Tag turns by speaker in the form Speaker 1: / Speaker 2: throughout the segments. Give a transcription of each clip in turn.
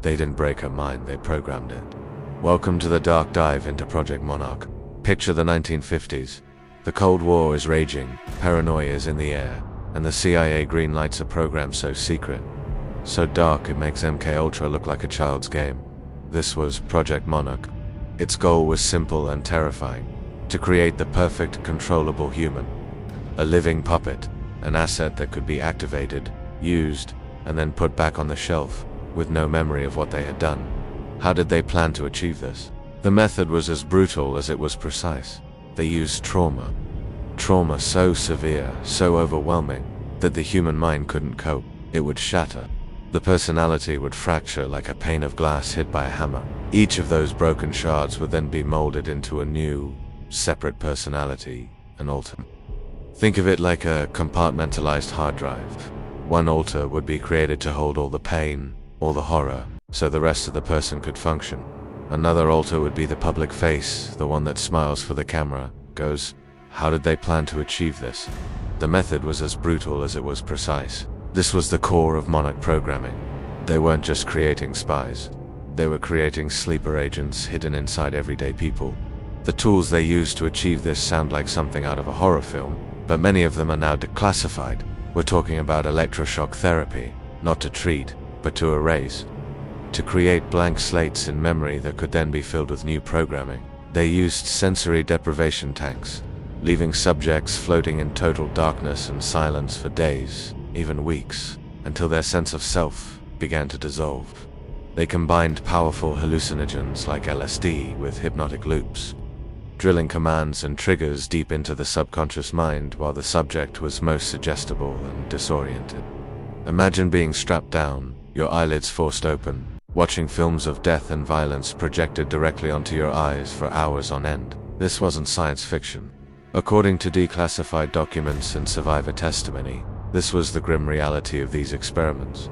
Speaker 1: They didn't break her mind, they programmed it. Welcome to the dark dive into Project Monarch. Picture the 1950s. The Cold War is raging, paranoia is in the air, and the CIA greenlights a program so secret, so dark it makes MKUltra look like a child's game. This was Project Monarch. Its goal was simple and terrifying: to create the perfect, controllable human. A living puppet, an asset that could be activated, used, and then put back on the shelf, with no memory of what they had done. How did they plan to achieve this? The method was as brutal as it was precise. They used trauma. Trauma so severe, so overwhelming, that the human mind couldn't cope. It would shatter. The personality would fracture like a pane of glass hit by a hammer. Each of those broken shards would then be molded into a new, separate personality, an alter. Think of it like a compartmentalized hard drive. One alter would be created to hold all the pain, all the horror, so the rest of the person could function. Another alter would be the public face, the one that smiles for the camera, goes. How did they plan to achieve this? The method was as brutal as it was precise. This was the core of Monarch programming. They weren't just creating spies. They were creating sleeper agents hidden inside everyday people. The tools they used to achieve this sound like something out of a horror film, but many of them are now declassified. We're talking about electroshock therapy, not to treat, but to erase. To create blank slates in memory that could then be filled with new programming. They used sensory deprivation tanks, leaving subjects floating in total darkness and silence for days, even weeks, until their sense of self began to dissolve. They combined powerful hallucinogens like LSD with hypnotic loops, drilling commands and triggers deep into the subconscious mind while the subject was most suggestible and disoriented. Imagine being strapped down, your eyelids forced open, watching films of death and violence projected directly onto your eyes for hours on end. This wasn't science fiction. According to declassified documents and survivor testimony, this was the grim reality of these experiments.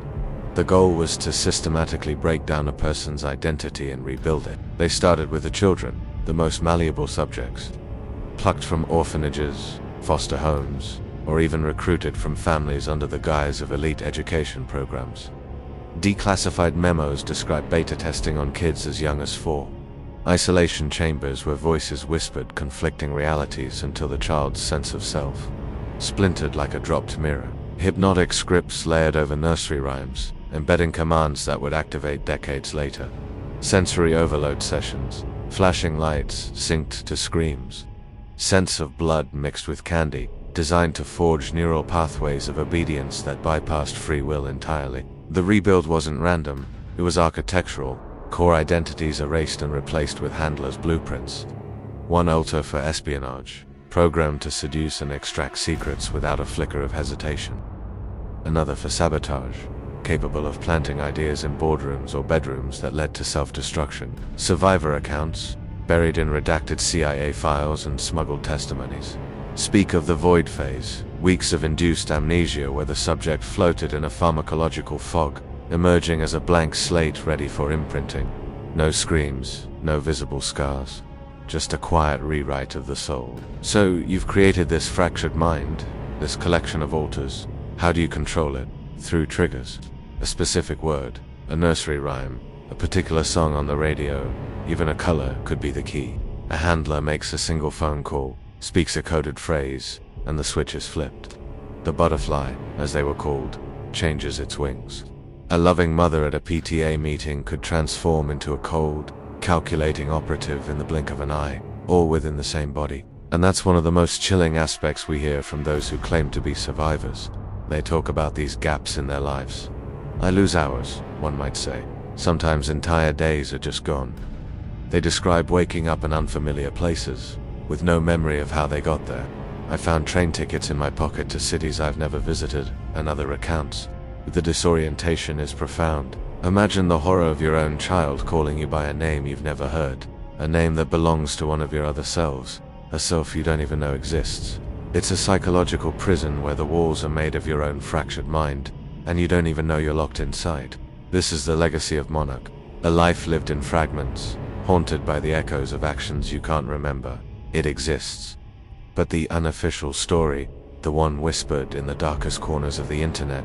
Speaker 1: The goal was to systematically break down a person's identity and rebuild it. They started with the children, the most malleable subjects, plucked from orphanages, foster homes, or even recruited from families under the guise of elite education programs. Declassified memos describe beta testing on kids as young as 4. Isolation chambers where voices whispered conflicting realities until the child's sense of self splintered like a dropped mirror. Hypnotic scripts layered over nursery rhymes, embedding commands that would activate decades later. Sensory overload sessions, flashing lights synced to screams. Scents of blood mixed with candy, designed to forge neural pathways of obedience that bypassed free will entirely. The rebuild wasn't random, it was architectural, core identities erased and replaced with handlers' blueprints. One alter for espionage, programmed to seduce and extract secrets without a flicker of hesitation. Another for sabotage, capable of planting ideas in boardrooms or bedrooms that led to self-destruction. Survivor accounts, buried in redacted CIA files and smuggled testimonies, speak of the void phase, weeks of induced amnesia where the subject floated in a pharmacological fog, emerging as a blank slate ready for imprinting. No screams, no visible scars, just a quiet rewrite of the soul. So you've created this fractured mind, this collection of alters. How do you control it? Through triggers. A specific word, a nursery rhyme, a particular song on the radio, even a color could be the key. A handler makes a single phone call, speaks a coded phrase, and the switch is flipped. The butterfly, as they were called, changes its wings. A loving mother at a PTA meeting could transform into a cold, calculating operative in the blink of an eye, all within the same body. And that's one of the most chilling aspects we hear from those who claim to be survivors. They talk about these gaps in their lives. I lose hours, one might say. Sometimes entire days are just gone. They describe waking up in unfamiliar places, with no memory of how they got there. I found train tickets in my pocket to cities I've never visited, and other accounts. The disorientation is profound. Imagine the horror of your own child calling you by a name you've never heard, a name that belongs to one of your other selves, a self you don't even know exists. It's a psychological prison where the walls are made of your own fractured mind, and you don't even know you're locked inside. This is the legacy of Monarch, a life lived in fragments, haunted by the echoes of actions you can't remember. It exists. But the unofficial story, the one whispered in the darkest corners of the internet,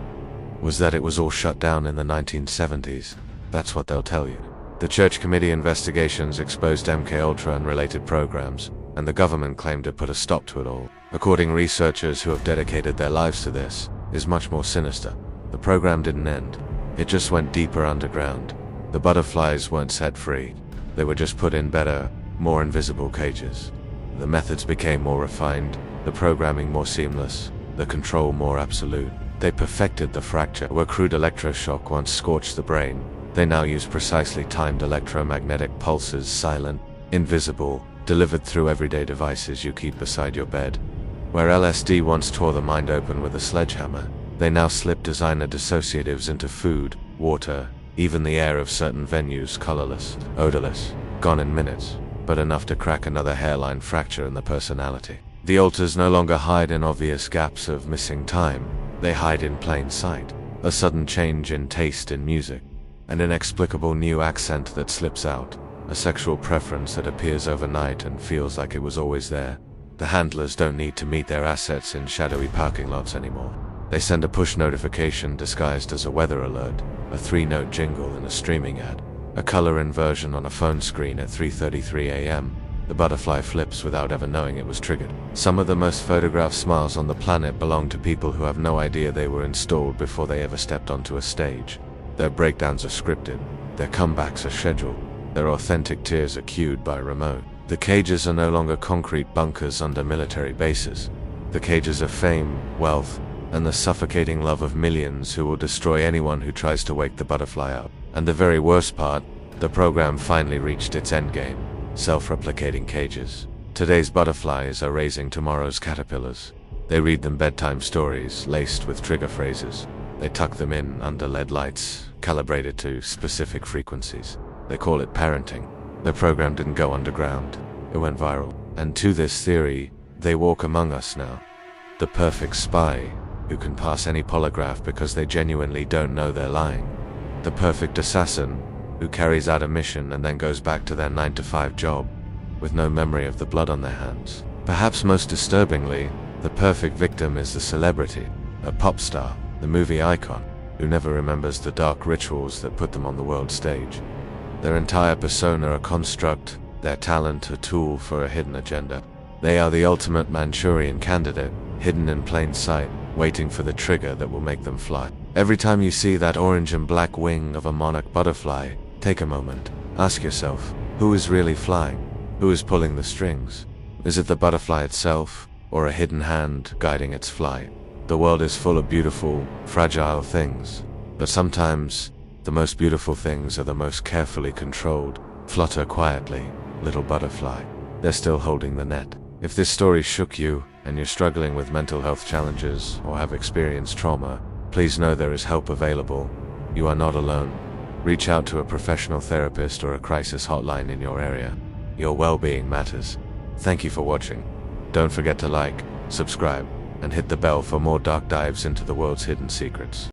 Speaker 1: was that it was all shut down in the 1970s. That's what they'll tell you. The Church Committee investigations exposed MKUltra and related programs, and the government claimed to put a stop to it all. According to researchers who have dedicated their lives to this, is much more sinister. The program didn't end. It just went deeper underground. The butterflies weren't set free. They were just put in better, more invisible cages. The methods became more refined, the programming more seamless, the control more absolute. They perfected the fracture where crude electroshock once scorched the brain. They now use precisely timed electromagnetic pulses, silent, invisible, delivered through everyday devices you keep beside your bed. Where LSD once tore the mind open with a sledgehammer, they now slip designer dissociatives into food, water, even the air of certain venues, colorless, odorless, gone in minutes, but enough to crack another hairline fracture in the personality. The alters no longer hide in obvious gaps of missing time, they hide in plain sight. A sudden change in taste in music, an inexplicable new accent that slips out, a sexual preference that appears overnight and feels like it was always there. The handlers don't need to meet their assets in shadowy parking lots anymore. They send a push notification disguised as a weather alert, a 3-note jingle in a streaming ad, a color inversion on a phone screen at 3:33 a.m. The butterfly flips without ever knowing it was triggered. Some of the most photographed smiles on the planet belong to people who have no idea they were installed before they ever stepped onto a stage. Their breakdowns are scripted, their comebacks are scheduled, their authentic tears are cued by remote. The cages are no longer concrete bunkers under military bases. The cages of fame, wealth, and the suffocating love of millions who will destroy anyone who tries to wake the butterfly up. And the very worst part, the program finally reached its endgame, self-replicating cages. Today's butterflies are raising tomorrow's caterpillars. They read them bedtime stories laced with trigger phrases. They tuck them in under LED lights, calibrated to specific frequencies. They call it parenting. The program didn't go underground, it went viral. And to this theory, they walk among us now. The perfect spy, who can pass any polygraph because they genuinely don't know they're lying. The perfect assassin, who carries out a mission and then goes back to their 9-to-5 job, with no memory of the blood on their hands. Perhaps most disturbingly, the perfect victim is the celebrity, a pop star, the movie icon, who never remembers the dark rituals that put them on the world stage. Their entire persona a construct, their talent a tool for a hidden agenda. They are the ultimate Manchurian candidate, hidden in plain sight, waiting for the trigger that will make them fly. Every time you see that orange and black wing of a monarch butterfly, take a moment. Ask yourself, who is really flying? Who is pulling the strings? Is it the butterfly itself, or a hidden hand guiding its flight? The world is full of beautiful, fragile things, but sometimes the most beautiful things are the most carefully controlled. Flutter quietly, little butterfly. They're still holding the net. If this story shook you, and you're struggling with mental health challenges or have experienced trauma, please know there is help available. You are not alone. Reach out to a professional therapist or a crisis hotline in your area. Your well-being matters. Thank you for watching. Don't forget to like, subscribe, and hit the bell for more dark dives into the world's hidden secrets.